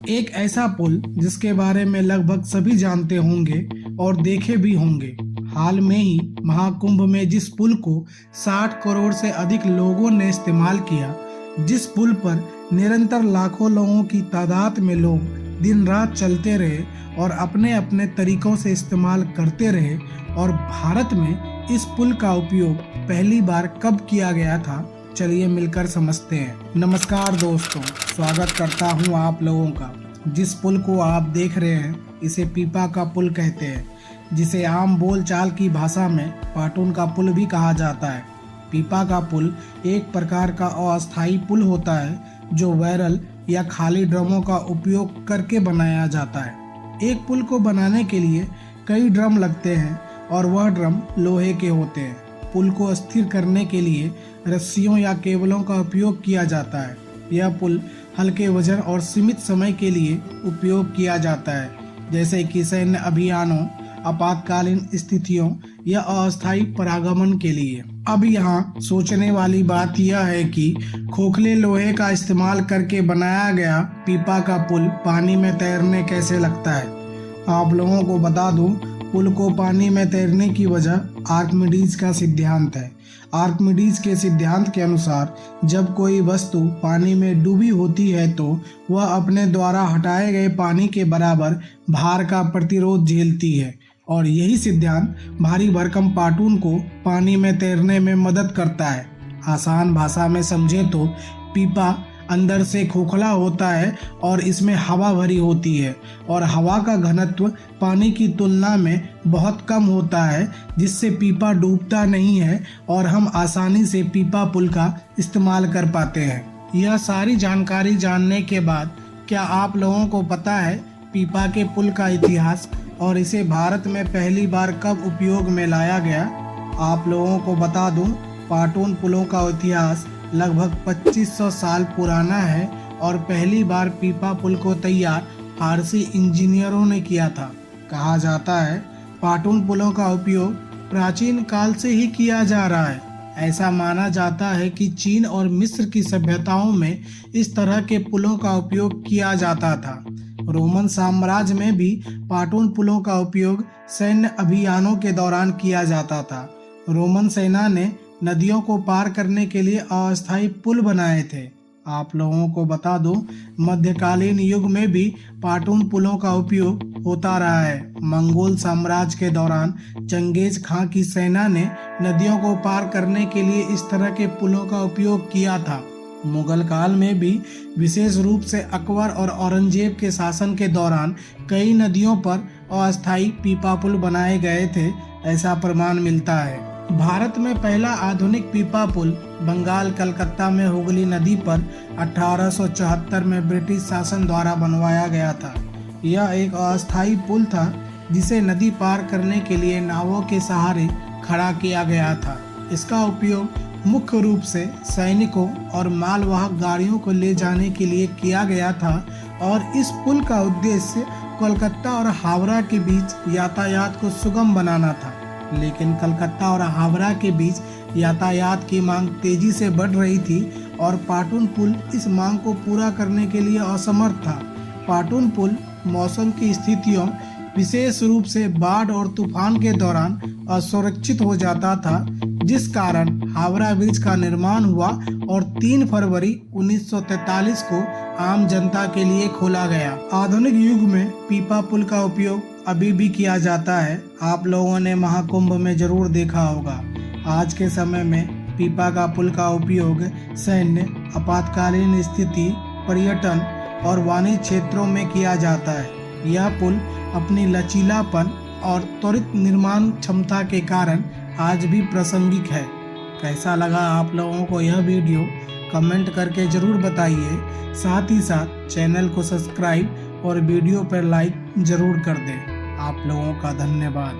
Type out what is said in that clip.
एक ऐसा पुल जिसके बारे में लगभग सभी जानते होंगे और देखे भी होंगे। हाल में ही महाकुंभ में जिस पुल को 60 करोड़ से अधिक लोगों ने इस्तेमाल किया, जिस पुल पर निरंतर लाखों लोगों की तादाद में लोग दिन रात चलते रहे और अपने अपने तरीकों से इस्तेमाल करते रहे, और भारत में इस पुल का उपयोग पहली बार कब किया गया था, चलिए मिलकर समझते हैं। नमस्कार दोस्तों, स्वागत करता हूं आप लोगों का। जिस पुल को आप देख रहे हैं इसे पीपा का पुल कहते हैं, जिसे आम बोलचाल की भाषा में पाटून का पुल भी कहा जाता है। पीपा का पुल एक प्रकार का अस्थायी पुल होता है जो बैरल या खाली ड्रमों का उपयोग करके बनाया जाता है। एक पुल को बनाने के लिए कई ड्रम लगते हैं और वह ड्रम लोहे के होते हैं। पुल को स्थिर करने के लिए रस्सियों या केबलों का उपयोग किया जाता है। यह पुल हल्के वजन और सीमित समय के लिए उपयोग किया जाता है, जैसे कि सैन्य अभियानों, आपातकालीन स्थितियों या अस्थायी परागमन के लिए। अब यहाँ सोचने वाली बात यह है कि खोखले लोहे का इस्तेमाल करके बनाया गया पीपा का पुल पानी में तैरने कैसे लगता है। आप लोगों को बता दूं, पुल को पानी में तैरने की वजह आर्किमिडीज का सिद्धांत है। आर्किमिडीज के सिद्धांत के अनुसार जब कोई वस्तु पानी में डूबी होती है तो वह अपने द्वारा हटाए गए पानी के बराबर भार का प्रतिरोध झेलती है, और यही सिद्धांत भारी भरकम पाटून को पानी में तैरने में मदद करता है। आसान भाषा में समझे तो पीपा अंदर से खोखला होता है और इसमें हवा भरी होती है, और हवा का घनत्व पानी की तुलना में बहुत कम होता है, जिससे पीपा डूबता नहीं है और हम आसानी से पीपा पुल का इस्तेमाल कर पाते हैं। यह सारी जानकारी जानने के बाद क्या आप लोगों को पता है पीपा के पुल का इतिहास और इसे भारत में पहली बार कब उपयोग में लाया गया? आप लोगों को बता दूं, पाटून पुलों का इतिहास लगभग 2500 साल पुराना है और पहली बार पीपा पुल को तैयार फारसी इंजीनियरों ने किया था। कहा जाता है पाटून पुलों का उपयोग प्राचीन काल से ही किया जा रहा है। ऐसा माना जाता है कि चीन और मिस्र की सभ्यताओं में इस तरह के पुलों का उपयोग किया जाता था। रोमन साम्राज्य में भी पाटून पुलों का उपयोग सैन्य अभियानों के दौरान किया जाता था। रोमन सेना ने नदियों को पार करने के लिए अस्थायी पुल बनाए थे। आप लोगों को बता दूं, मध्यकालीन युग में भी पाटून पुलों का उपयोग होता रहा है। मंगोल साम्राज्य के दौरान चंगेज खां की सेना ने नदियों को पार करने के लिए इस तरह के पुलों का उपयोग किया था। मुगल काल में भी विशेष रूप से अकबर और औरंगजेब के शासन के दौरान कई नदियों पर अस्थायी पीपा पुल बनाए गए थे, ऐसा प्रमाण मिलता है। भारत में पहला आधुनिक पीपा पुल बंगाल कलकत्ता में हुगली नदी पर 1874 में ब्रिटिश शासन द्वारा बनवाया गया था। यह एक अस्थायी पुल था जिसे नदी पार करने के लिए नावों के सहारे खड़ा किया गया था। इसका उपयोग मुख्य रूप से सैनिकों और मालवाहक गाड़ियों को ले जाने के लिए किया गया था, और इस पुल का उद्देश्य कोलकाता और हावड़ा के बीच यातायात को सुगम बनाना था। लेकिन कलकत्ता और हावड़ा के बीच यातायात की मांग तेजी से बढ़ रही थी और पाटून पुल इस मांग को पूरा करने के लिए असमर्थ था। पाटून पुल मौसम की स्थितियों, विशेष रूप से बाढ़ और तूफान के दौरान असुरक्षित हो जाता था, जिस कारण हावड़ा ब्रिज का निर्माण हुआ और 3 फरवरी 1943 को आम जनता के लिए खोला गया। आधुनिक युग में पीपा पुल का उपयोग अभी भी किया जाता है। आप लोगों ने महाकुंभ में जरूर देखा होगा। आज के समय में पीपा का पुल का उपयोग सैन्य, आपातकालीन स्थिति, पर्यटन और वाणिज्य क्षेत्रों में किया जाता है। यह पुल अपनी लचीलापन और त्वरित निर्माण क्षमता के कारण आज भी प्रासंगिक है। कैसा लगा आप लोगों को यह वीडियो, कमेंट करके जरूर बताइए। साथ ही साथ चैनल को सब्सक्राइब और वीडियो पर लाइक जरूर कर दें। आप लोगों का धन्यवाद।